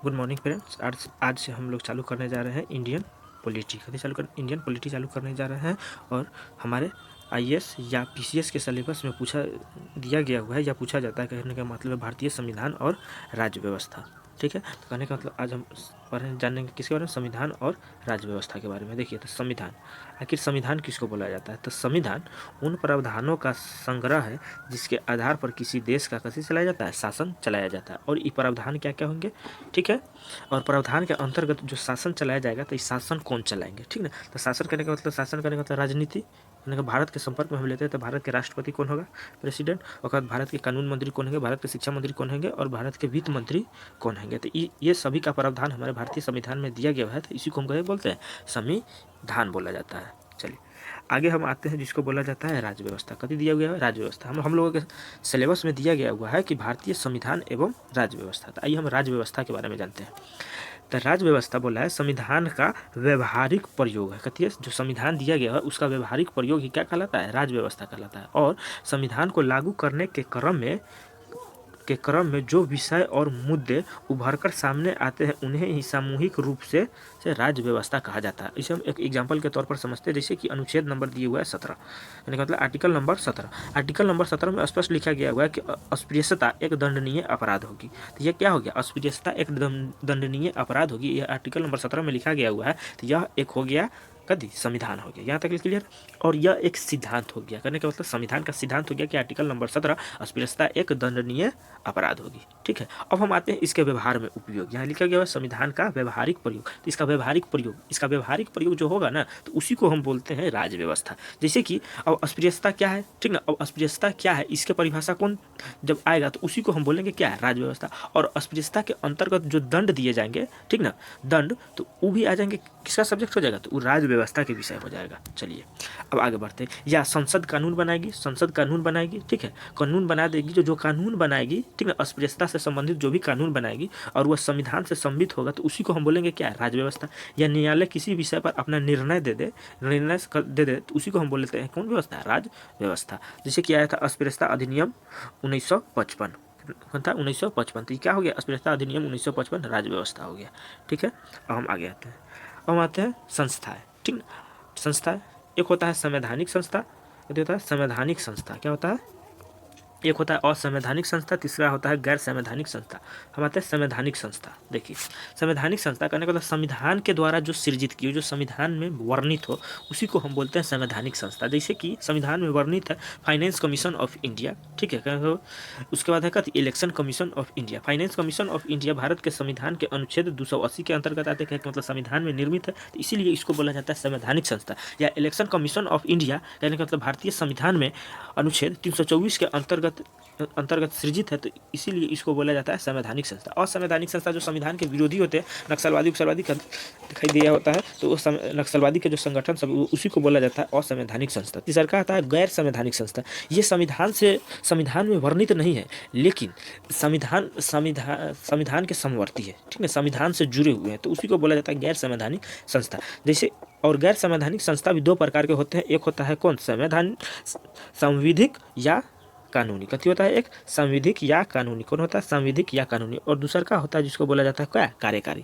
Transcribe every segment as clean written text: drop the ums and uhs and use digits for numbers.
Good morning friends. आज से हम लोग चालू करने जा रहे हैं इंडियन पॉलिटी चालू करने जा रहे हैं। और हमारे आईएएस या पीसीएस के सिलेबस में पूछा दिया गया हुआ है या पूछा जाता है, कहने का मतलब है भारतीय संविधान और राज्य व्यवस्था। ठीक है, तो कहने का मतलब आज हम जानेंगे किसके बारे में, संविधान और राज्य व्यवस्था के बारे में। देखिए, तो संविधान, आखिर संविधान किसको बोला जाता है? तो संविधान उन प्रावधानों का संग्रह है जिसके आधार पर किसी देश का कैसे चलाया जाता है, शासन चलाया जाता है। और ये प्रावधान क्या क्या होंगे, ठीक है। और प्रावधान के अंतर्गत जो शासन चलाया जाएगा, तो ये शासन कौन चलाएंगे, ठीक ना। तो शासन करने का मतलब, शासन करने का मतलब राजनीति। भारत के संपर्क में हम लेते हैं तो भारत के राष्ट्रपति कौन होगा, प्रेसिडेंट। और बाद भारत के कानून मंत्री कौन होंगे, भारत के शिक्षा मंत्री कौन होंगे, और भारत के वित्त मंत्री कौन होंगे। तो ये सभी का प्रावधान हमारे भारतीय संविधान में दिया गया है। तो इसी को हम बोलते हैं संविधान बोला जाता है। चलिए आगे हम आते हैं, जिसको बोला जाता है राज्य व्यवस्था। कभी दिया गया है राज्य व्यवस्था, हम लोगों के सिलेबस में दिया गया हुआ है कि भारतीय संविधान एवं राज्य व्यवस्था। तो आइए हम राज्य व्यवस्था के बारे में जानते हैं। तो राज्य व्यवस्था बोला है संविधान का व्यवहारिक प्रयोग है। कथिए जो संविधान दिया गया है उसका व्यवहारिक प्रयोग ही क्या कहलाता है, राज्य व्यवस्था कहलाता है। और संविधान को लागू करने के क्रम में जो विषय और मुद्दे उभर कर सामने आते हैं उन्हें ही सामूहिक रूप से राज्य व्यवस्था कहा जाता है। इसे हम एक एग्जाम्पल के तौर पर समझते हैं, जैसे कि अनुच्छेद नंबर दिए हुआ है 17, यानी मतलब आर्टिकल नंबर 17। आर्टिकल नंबर 17 में स्पष्ट लिखा गया हुआ है कि अस्पृश्यता एक दंडनीय अपराध होगी। तो यह क्या हो गया, अस्पृश्यता एक दंडनीय अपराध होगी। यह आर्टिकल नंबर 17 में लिखा गया हुआ है। तो यह एक हो गया कभी संविधान हो गया, यहाँ तक क्लियर। और यह एक सिद्धांत हो गया, कहने का मतलब संविधान का सिद्धांत हो गया कि आर्टिकल नंबर 17 अस्पृश्यता एक दंडनीय अपराध होगी। ठीक है, अब हम आते हैं इसके व्यवहार में उपयोग। यहाँ लिखा गया है संविधान का व्यवहारिक प्रयोग। तो इसका व्यवहारिक प्रयोग जो होगा ना, तो उसी को हम बोलते हैं राज्य व्यवस्था। जैसे कि अब अस्पृश्यता क्या है, ठीक ना। अब अस्पृश्यता क्या है, इसके परिभाषा कौन जब आएगा तो उसी को हम बोलेंगे क्या है, राज्य व्यवस्था। और अस्पृश्यता के अंतर्गत जो दंड दिए जाएंगे, ठीक ना, दंड, तो वो भी आ जाएंगे, किसका सब्जेक्ट हो जाएगा, तो वो राज्य व्यवस्था के विषय हो जाएगा। चलिए अब आगे बढ़ते हैं। या संसद कानून बनाएगी, ठीक है, कानून बना देगी। जो कानून बनाएगी, ठीक है, अस्पृश्यता से संबंधित जो भी कानून बनाएगी और वह संविधान से सम्मिलित होगा, तो उसी को हम बोलेंगे क्या है, राज्य व्यवस्था। या न्यायालय किसी विषय पर अपना निर्णय दे दे, तो उसी को हम बोलते हैं कौन व्यवस्था, राज्य व्यवस्था। जैसे कि आया था अस्पृश्यता अधिनियम 1955, कौन था, 1955। तो क्या हो गया, अस्पृश्यता अधिनियम 1955 राज्य व्यवस्था हो गया। ठीक है, अब हम आगे आते हैं। अब आते हैं संस्थाएं, ठीक ना। संस्थाएं, एक होता है संवैधानिक संस्था, एक होता है संवैधानिक संस्था। क्या होता है, एक होता है असंवैधानिक संस्था, तीसरा होता है गैर संवैधानिक संस्था। हम आते हैं संवैधानिक संस्था। देखिए, संवैधानिक संस्था करने का मतलब संविधान के द्वारा जो सृजित की हो, जो संविधान में वर्णित हो, उसी को हम बोलते हैं संवैधानिक संस्था। जैसे कि संविधान में वर्णित है फाइनेंस कमीशन ऑफ इंडिया, ठीक है। उसके बाद है कहते election commission of India. Finance commission of India Bharat के संविधान के अनुच्छेद 280 के अंतर्गत आते हैं, मतलब संविधान में निर्मित है, तो इसीलिए इसको बोला जाता है संवैधानिक संस्था। या इलेक्शन कमीशन ऑफ इंडिया कहने का मतलब भारतीय संविधान में अनुच्छेद 324 के अंतर्गत सृजित है, तो इसीलिए इसको बोला जाता है संवैधानिक संस्था। असंवैधानिक संस्था जो संविधान के विरोधी होते हैं, नक्सलवादी का दिखाई दिया होता है, तो उस नक्सलवादी के जो संगठन सब उसी को बोला जाता है असंवैधानिक संस्था। तीसरा का आता है गैर संवैधानिक संस्था। ये संविधान में वर्णित नहीं है, लेकिन संविधान के समवर्ती है, ठीक है, संविधान से जुड़े हुए हैं, तो उसी को बोला जाता है गैर संवैधानिक संस्था। जैसे और गैर संवैधानिक संस्था भी दो प्रकार के होते हैं। एक होता है कौन, संविधिक या कानूनी। कथी होता है, एक संविधिक या कानूनी, कौन होता है, संविधिक या कानूनी। और दूसरा का होता है जिसको बोला जाता है क्या, कार्यकारी।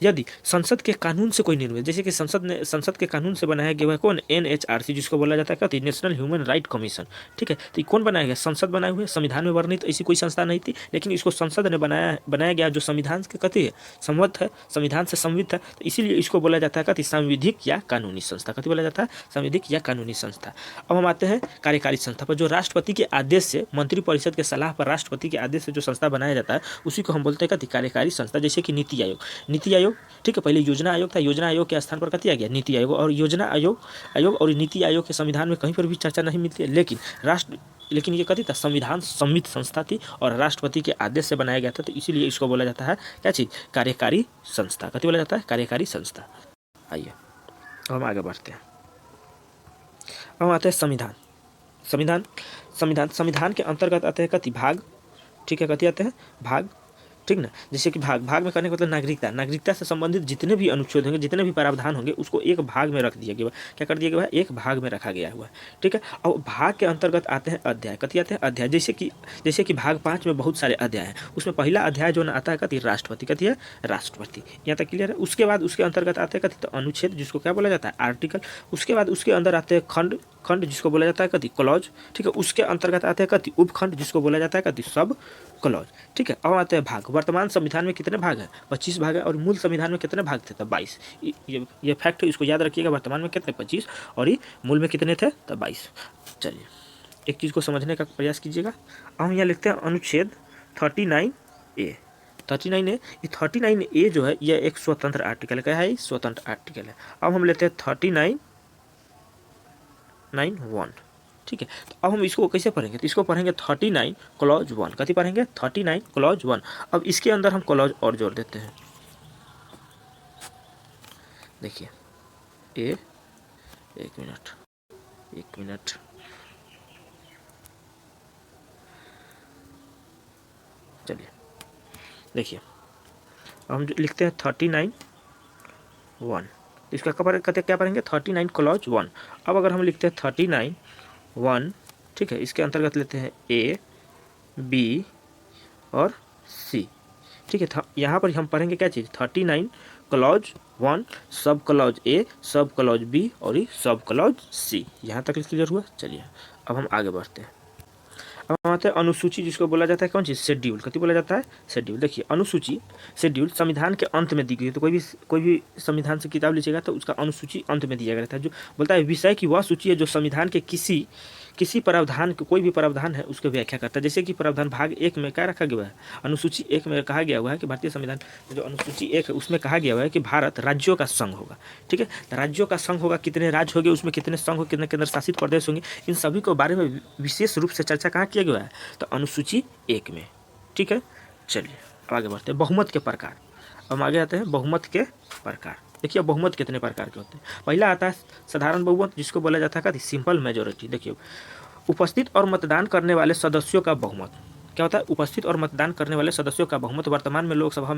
यदि संसद के कानून से कोई निर्मित, जैसे कि संसद के कानून से बनाया गया है कौन, NHRC, जिसको बोला जाता है क्या, नेशनल ह्यूमन राइट कमीशन, ठीक है। तो कौन बनाया गया, संसद बनाए हुए, संविधान में वर्णित ऐसी कोई संस्था नहीं थी, लेकिन इसको संसद ने बनाया गया, जो संविधान के कथी है, संवत है, संविधान से संवित है, तो इसीलिए इसको बोला जाता है कथी, संविधिक या कानूनी संस्था। कथी बोला जाता है, संविधिक या कानूनी संस्था। अब हम आते हैं कार्यकारी संस्था पर, जो राष्ट्रपति के आदेश से, मंत्रिपरिषद के सलाह पर राष्ट्रपति के आदेश से जो संस्था बनाया जाता है, उसी को हम बोलते हैं कार्यकारी संस्था। जैसे कि नीति आयोग, ठीक है, पहले योजना आयोग था, योजना आयोग के स्थान पर कथी आ गया, नीति आयोग। और योजना आयोग और नीति आयोग के संविधान में कहीं पर भी चर्चा नहीं मिलती है, लेकिन ये कथी था, संविधान सम्मित संस्था थी और राष्ट्रपति के आदेश से बनाया गया था, तो इसीलिए इसको बोला जाता है क्या चीज, कार्यकारी संस्था। कथी बोला जाता है, कार्यकारी संस्था। आइए अब हम आगे बढ़ते हैं। अब आते हैं संविधान के अंतर्गत आते हैं कति भाग, ठीक है, कति आते हैं भाग। ठीक ना। जैसे कि भाग भाग में करने का मतलब नागरिकता, नागरिकता से संबंधित जितने भी अनुच्छेद होंगे, जितने भी प्रावधान होंगे, उसको एक भाग में रख दिया गया। क्या कर दिया गया है? एक भाग में रखा गया हुआ है। ठीक है। और भाग के अंतर्गत आते हैं अध्याय। कथी आते हैं? अध्याय। जैसे कि भाग 5 में बहुत सारे अध्याय हैं, उसमें पहला अध्याय जो ना आता है कथी? राष्ट्रपति। कथी है? राष्ट्रपति। यहाँ तक क्लियर है। उसके बाद उसके अंतर्गत आते हैं कथी? तो अनुच्छेद, जिसको क्या बोला जाता है? आर्टिकल। उसके बाद उसके अंदर आते हैं खंड, खंड जिसको बोला जाता है कथी? क्लॉज। ठीक है। उसके अंतर्गत आते हैं कथी? उपखंड, जिसको बोला जाता है कथी? Sub clause. ठीक है। अब आते हैं भाग। वर्तमान संविधान में कितने भाग हैं? 25 भाग है। और मूल संविधान में कितने भाग थे? तो 22। ये फैक्ट है, इसको याद रखिएगा। वर्तमान में कितने? 25। और ये मूल में कितने थे? तो 22। चलिए एक चीज़ को समझने का प्रयास कीजिएगा। अब हम यहाँ लिखते हैं अनुच्छेद 39A। 39A, ये 39A जो है ये एक स्वतंत्र आर्टिकल का है, स्वतंत्र आर्टिकल है। अब हम लेते हैं 39(1). ठीक है। तो अब हम इसको कैसे पढ़ेंगे? तो इसको पढ़ेंगे 39 क्लॉज 1। कथी पढ़ेंगे? 39 क्लॉज 1। अब इसके अंदर हम क्लॉज और जोड़ देते हैं। देखिए एक मिनट। चलिए देखिए, अब हम जो लिखते हैं 39(1), इसका क्या पढ़ेंगे? 39 क्लॉज 1। अब अगर हम लिखते हैं 39(1), ठीक है, इसके अंतर्गत लेते हैं A, B और C। ठीक है। यहाँ पर हम पढ़ेंगे क्या चीज़? 39 clause 1, sub clause A, sub clause B और ये सब क्लॉज C। यहाँ तक क्लियर हुआ। चलिए अब हम आगे बढ़ते हैं। अब हम आते हैं अनुसूची, जिसको बोला जाता है कौन चीज़? शेड्यूल। कथी बोला जाता है? शेड्यूल। देखिए अनुसूची, शेड्यूल संविधान के अंत में दी गई है। तो कोई भी संविधान से किताब लीजिएगा तो उसका अनुसूची अंत में दिया गया रहता है, जो बोलता है विषय की वह सूची है जो संविधान के किसी प्रावधान के, कोई भी प्रावधान है उसको व्याख्या करता है। जैसे कि प्रावधान भाग 1 में क्या रखा गया है? अनुसूची 1 में कहा गया हुआ है कि भारतीय संविधान जो अनुसूची 1 है उसमें कहा गया हुआ है कि भारत राज्यों का संघ होगा। ठीक है। राज्यों का संघ होगा। कितने राज्य होंगे उसमें, कितने संघ हो, कितने केंद्र शासित प्रदेश होंगे, इन सभी के बारे में विशेष रूप से चर्चा कहाँ किया गया है? तो अनुसूची 1 में। ठीक है। चलिए आगे बढ़ते हैं। बहुमत के प्रकार। अब आगे आते हैं बहुमत के प्रकार। देखिए बहुमत कितने प्रकार के होते हैं। पहला आता है साधारण बहुमत, जिसको बोला जाता है सिंपल मेजोरिटी। देखिए उपस्थित और मतदान करने वाले सदस्यों का बहुमत। क्या होता है? उपस्थित और मतदान करने वाले सदस्यों का बहुमत। वर्तमान में लोकसभा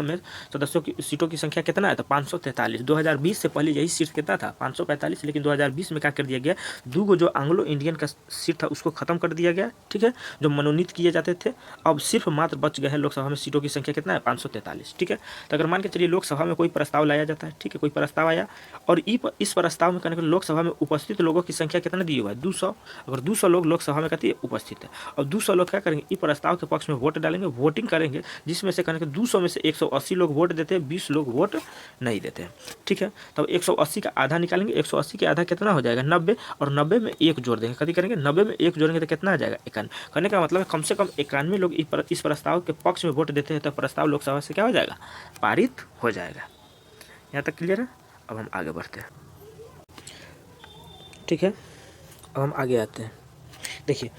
में सदस्यों की सीटों की संख्या कितना है? तो 543। 2020 से पहले यही सीट कितना था? 545। लेकिन 2020 में क्या कर दिया गया? 2 जो एंग्लो इंडियन का सीट था उसको खत्म कर दिया गया। ठीक है। जो मनोनीत किए जाते थे, अब सिर्फ मात्र बच गए हैं लोकसभा में सीटों की संख्या कितना है? 543। ठीक है। तो अगर मान के चलिए लोकसभा में कोई प्रस्ताव लाया जाता है, ठीक है, कोई प्रस्ताव आया और इस प्रस्ताव में कहने के लोकसभा में उपस्थित लोगों की संख्या कितना दी हुआ है? 200। अगर 200 लोग लोकसभा में कहती है उपस्थित है, और 200 लोग क्या करेंगे? इस प्रस्ताव के पक्ष में वोट डालेंगे, वोटिंग करेंगे, जिसमें से कहने के 200 में से 180 लोग वोट देते हैं, 20 लोग वोट नहीं देते हैं। ठीक है। तब 180 का आधा निकालेंगे। 180 के आधा कितना हो जाएगा? 90। और 90 में 1 जोड़ देंगे। कथी करेंगे? 90 में 1 जोड़ेंगे तो कितना आ जाएगा? 91। कहने का मतलब है कम से कम 91 लोग इस प्रस्ताव के पक्ष में वोट देते हैं, तो प्रस्ताव लोकसभा से क्या हो जाएगा? पारित हो जाएगा। यहाँ तक क्लियर है। अब हम आगे बढ़ते हैं। ठीक है। अब हम आगे आते हैं। देखिए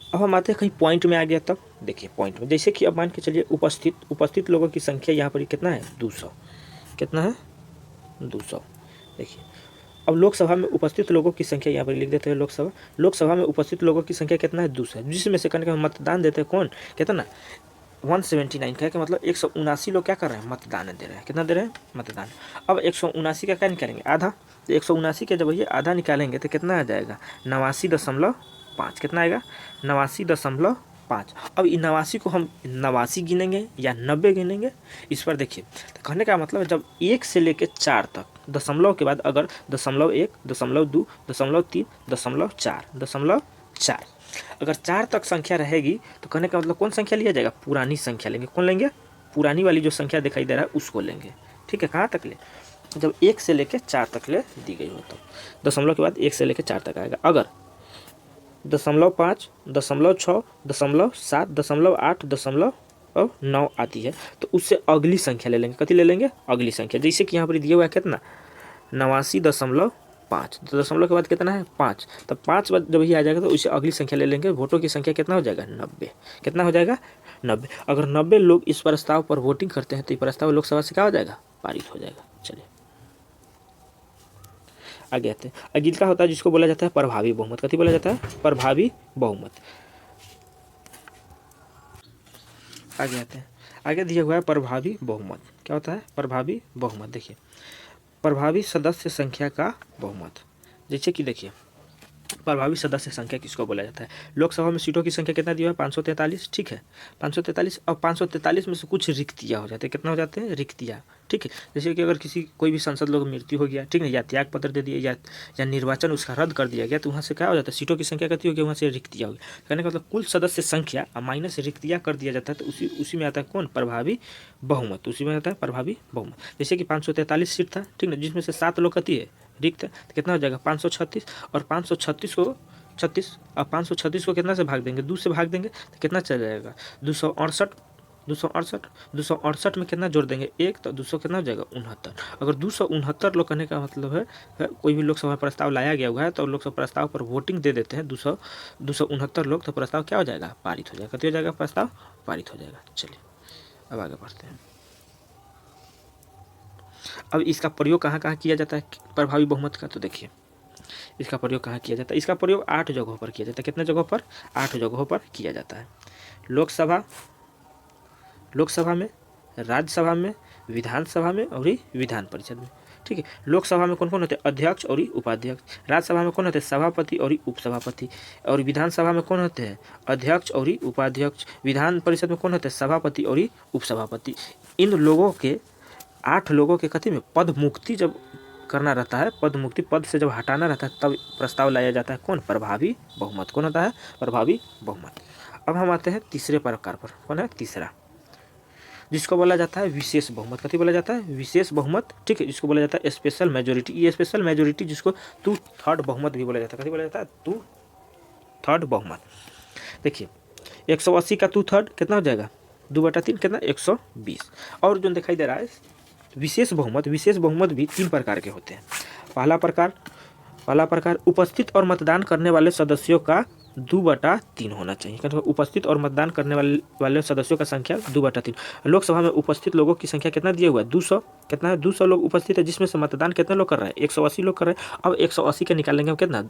अब हम आते हैं कहीं पॉइंट में आ गया। तब देखिए पॉइंट में, जैसे कि अब मान के चलिए उपस्थित लोगों की संख्या यहाँ पर कितना है? 200। कितना है? 200। देखिए अब लोकसभा में उपस्थित लोगों की संख्या यहाँ पर लिख देते हैं। लोकसभा में उपस्थित लोगों की संख्या कितना है? 200। जिसमें से कहने का मतदान देते हैं कौन? कितना? 179। कहे कि मतलब 179 लोग क्या कर रहे हैं? मतदान दे रहे हैं। कितना दे रहे हैं? मतदान। अब 179 का क्या निकालेंगे? आधा। तो 179 के जब ये आधा निकालेंगे तो कितना आ जाएगा? 89.5। कितना आएगा? 89.5। अब इन 89 को हम 89 गिनेंगे या 90 गिनेंगे, इस पर देखिए। तो कहने का मतलब जब 1 से लेकर 4 तक, दशमलव के बाद अगर 0.1, 0.2, 0.3, 0.4, अगर 4 तक संख्या रहेगी तो कहने का मतलब कौन संख्या लिया जाएगा? पुरानी संख्या लेंगे। कौन लेंगे? पुरानी वाली जो संख्या दिखाई दे रहा है उसको लेंगे। ठीक है। कहाँ तक ले? जब 1 से लेकर 4 तक ले दी गई हो तो दशमलव के बाद 1 से लेकर 4 तक आएगा। अगर 0.5, 0.6, 0.7, 0.8, 0.9 आती है तो उससे अगली संख्या ले लेंगे। कथी ले लेंगे? अगली संख्या। जैसे कि यहाँ पर दिया हुआ है कितना? 89.5। तो दशमलव के बाद कितना है? 5। तब 5 जब ही आ जाएगा तो उससे अगली संख्या ले लेंगे। वोटों की संख्या कितना हो जाएगा? 90। कितना हो जाएगा? 90। अगर 90 लोग इस प्रस्ताव पर वोटिंग करते हैं तो ये प्रस्ताव लोकसभा से क्या हो जाएगा? पारित हो जाएगा। चलिए आगे आते हैं। अगिलता होता है जिसको बोला जाता है प्रभावी बहुमत। कथी बोला जाता है? प्रभावी बहुमत। आगे आते हैं। आगे दिया हुआ है प्रभावी बहुमत। क्या होता है प्रभावी बहुमत? देखिए प्रभावी सदस्य संख्या का बहुमत, जैसे कि देखिए प्रभावी सदस्य संख्या किसको बोला जाता है? लोकसभा में सीटों की संख्या कितना दिया है? 543। ठीक है 543। और 543 में से कुछ रिक्तियाँ हो जाते हैं। कितना हो जाते हैं? रिक्तियाँ। ठीक है, जैसे कि अगर किसी कोई भी सांसद लोग मृत्यु हो गया, ठीक है, या त्याग पत्र दे दिया या निर्वाचन उसका रद्द कर दिया गया, तो वहाँ से क्या हो जाता है? सीटों की संख्या कितनी होगी? वहाँ से रिक्तियाँ होगी। कहने का मतलब कुल सदस्य संख्या माइनस रिक्तियाँ कर दिया जाता है, तो उसी में आता है कौन? प्रभावी बहुमत। उसी में आता है प्रभावी बहुमत। जैसे कि 543 सीट था, ठीक है, जिसमें से 7 लोग कती है? रिक्त है, तो कितना हो जाएगा? 536। और 536 को 36 और 536 को कितना से भाग देंगे? 2 से भाग देंगे, तो कितना चल जाएगा? 268। 268 में कितना जोड़ देंगे? 1, तो 200 कितना हो जाएगा? 69। अगर 269 लोग करने का मतलब है कोई भी लोकसभा प्रस्ताव लाया गया हुआ है तो लोकसभा प्रस्ताव पर वोटिंग दे देते हैं 269 लोग, तो प्रस्ताव क्या हो जाएगा? पारित हो जाएगा। कितना हो जाएगा? प्रस्ताव पारित हो जाएगा। चलिए अब आगे बढ़ते हैं। अब इसका प्रयोग कहाँ कहाँ किया जाता है प्रभावी बहुमत का? तो देखिए इसका प्रयोग कहाँ किया जाता है? इसका प्रयोग 8 जगहों पर किया जाता है। कितने जगहों पर? 8 जगहों पर किया जाता है। लोकसभा में, राज्यसभा में, विधानसभा में और विधान परिषद में। ठीक है, लोकसभा में कौन कौन होते हैं? अध्यक्ष और उपाध्यक्ष। राज्यसभा में कौन होते हैं? सभापति और उपसभापति। और विधानसभा में कौन होते हैं? अध्यक्ष और उपाध्यक्ष। विधान परिषद में कौन होते हैं? सभापति और उपसभापति। इन लोगों के 8 लोगों के कथी में पद मुक्ति जब करना रहता है, पद मुक्ति, पद से जब हटाना रहता है, तब प्रस्ताव लाया जाता है कौन? प्रभावी बहुमत। कौन होता है? प्रभावी बहुमत। अब हम आते हैं तीसरे प्रकार पर। कौन है? तीसरा, जिसको बोला जाता है विशेष बहुमत। कथी बोला जाता है? विशेष बहुमत। ठीक है, जिसको बोला जाता है स्पेशल मेजोरिटी। ये स्पेशल मेजोरिटी जिसको 2/3 बहुमत भी बोला जाता है। कथी बोला जाता है? 2/3 बहुमत। देखिए 180 का 2/3 कितना हो जाएगा? 2/3 कितना? 120। और जो दिखाई दे रहा है विशेष बहुमत, विशेष बहुमत भी 3 प्रकार के होते हैं। पहला प्रकार उपस्थित और मतदान करने वाले सदस्यों का 2/3 होना चाहिए। क्योंकि उपस्थित और मतदान करने वाले सदस्यों का संख्या 2/3। लोकसभा में उपस्थित लोगों की संख्या कितना दिया हुआ है? 200। कितना है? 200 लोग उपस्थित है, जिसमें से मतदान कितने लोग कर रहे हैं? 180 लोग कर रहे हैं। अब 180 के निकालेंगे हम कितना?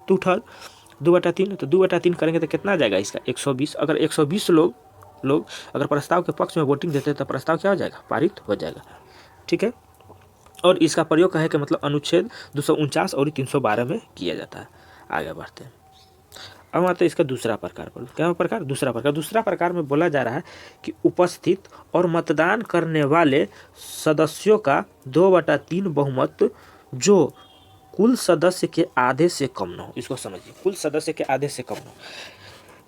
2/3। तो 2/3 करेंगे तो कितना आ जाएगा इसका? 120। अगर 120 लोग अगर प्रस्ताव के पक्ष में वोटिंग देते हैं तो प्रस्ताव क्या हो जाएगा? पारित हो जाएगा। ठीक है, और इसका प्रयोग कहे कि मतलब अनुच्छेद 249 और 312 में किया जाता है। आगे बढ़ते हैं। अब आते हैं इसका दूसरा प्रकार पर। क्या प्रकार? दूसरा प्रकार में बोला जा रहा है कि उपस्थित और मतदान करने वाले सदस्यों का 2/3 बहुमत जो कुल सदस्य के आधे से कम न हो। इसको समझिए, कुल सदस्य के आधे से कम न हो।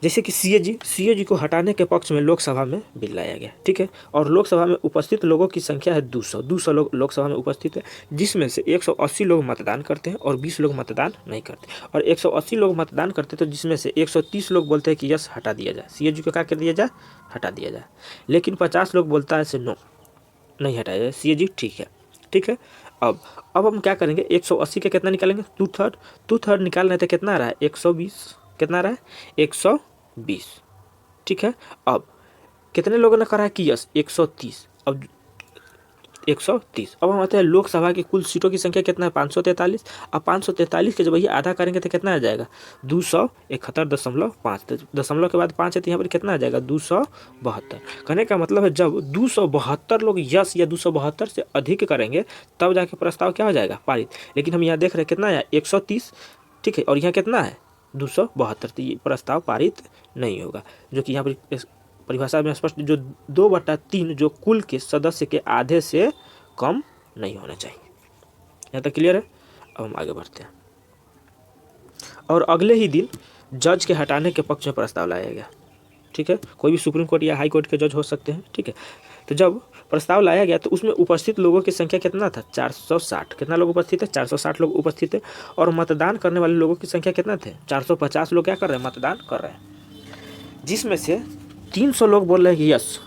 जैसे कि सीएजी को हटाने के पक्ष में लोकसभा में बिल लाया गया। ठीक है, और लोकसभा में उपस्थित लोगों की संख्या है 200 लोग लोकसभा में उपस्थित है, जिसमें से 180 लोग मतदान करते हैं और 20 लोग मतदान नहीं करते। और 180 लोग मतदान करते तो जिसमें से 130 लोग बोलते हैं कि यस हटा दिया जाए, सीएजी को क्या कर दिया जाए? हटा दिया जाए। लेकिन 50 लोग बोलता है से नो, नहीं हटाया जाए, सीएजी ठीक है। ठीक है, अब हम क्या करेंगे? 180 के कितना निकालेंगे? 2/3 निकालना है तो कितना आ रहा है? 120। कितना आ रहा है? 120। ठीक है, अब कितने लोगों ने करा है कि यस? 130। अब 130। अब हम आते हैं लोकसभा की कुल सीटों की संख्या कितना है? 543। अब 543 के जब वही आधा करेंगे तो कितना आ जाएगा? 271.5। दशमलव के बाद 5 है तो यहाँ पर कितना आ जाएगा? 272। कहने का मतलब है जब 272 लोग यस या 272 से अधिक करेंगे तब जाके प्रस्ताव क्या हो जाएगा? पारित। लेकिन हम यहाँ देख रहे हैं कितना है? 130। ठीक है, और यहाँ कितना है? 272। तो ये प्रस्ताव पारित नहीं होगा, जो कि यहाँ पर परिभाषा में स्पष्ट, जो 2/3 जो कुल के सदस्य के आधे से कम नहीं होना चाहिए। यहाँ तक क्लियर है? अब हम आगे बढ़ते हैं। और अगले ही दिन जज के हटाने के पक्ष में प्रस्ताव लाया गया। ठीक है, कोई भी सुप्रीम कोर्ट या हाई कोर्ट के जज हो सकते हैं। ठीक है, तो जब प्रस्ताव लाया गया तो उसमें उपस्थित लोगों की संख्या कितना था? 460। कितना लोग उपस्थित है? 460 लोग उपस्थित है। और मतदान करने वाले लोगों की संख्या कितना थे? 450 लोग क्या कर रहे हैं? मतदान कर रहे हैं, जिसमें से 300 लोग बोल रहे हैं कि यस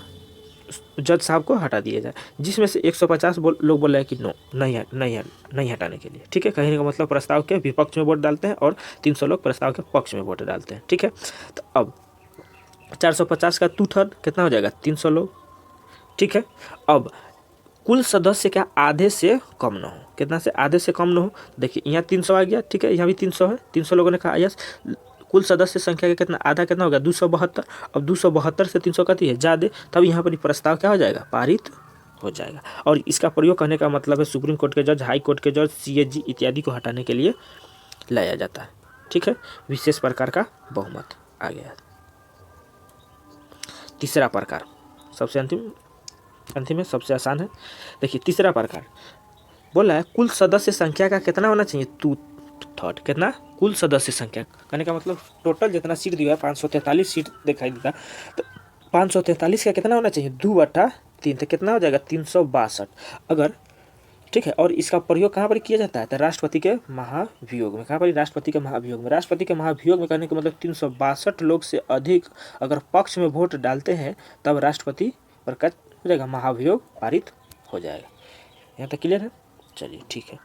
जज साहब को हटा दिया जाए, जिसमें से 150 लोग बोल रहे हैं कि नो, नहीं हटाने के लिए। ठीक है, कहने का मतलब प्रस्ताव के विपक्ष में वोट डालते हैं और 300 लोग प्रस्ताव के पक्ष में वोट डालते हैं। ठीक है, तो अब 450 का 2/3 कितना हो जाएगा? 300 लोग। ठीक है, अब कुल सदस्य का आधे से कम न हो। कितना से? आधे से कम न हो। देखिए यहाँ 300 आ गया। ठीक है, यहाँ भी 300 है। 300 लोगों ने कहा यस। कुल सदस्य संख्या का कितना आधा कितना होगा 272। अब 272 से 300 कती है ज़्यादा, तब यहाँ पर प्रस्ताव क्या हो जाएगा, पारित हो जाएगा। और इसका प्रयोग करने का मतलब है सुप्रीम कोर्ट के जज, हाई कोर्ट के जज, CAG इत्यादि को हटाने के लिए लाया जाता है। ठीक है, विशेष प्रकार का बहुमत आ गया। तीसरा प्रकार सबसे अंतिम है, सबसे आसान है। देखिए तीसरा प्रकार बोला है कुल सदस्य संख्या का कितना होना चाहिए, 2/3। कितना, कुल सदस्य संख्या कहने का मतलब टोटल जितना सीट दिया है 543 सीट दिखाई देता, तो 543 का कितना होना चाहिए, 2/3, तो कितना हो जाएगा 362। अगर ठीक है, और इसका प्रयोग कहाँ पर किया जाता है, तो राष्ट्रपति के महाभियोग में। कहाँ पर, राष्ट्रपति के महाभियोग में। राष्ट्रपति के महाभियोग में कहने का मतलब 362 लोग से अधिक अगर पक्ष में वोट डालते हैं तब राष्ट्रपति पर क्या हो जाएगा, महाभियोग पारित हो जाएगा। यहाँ तक क्लियर है, चलिए ठीक है।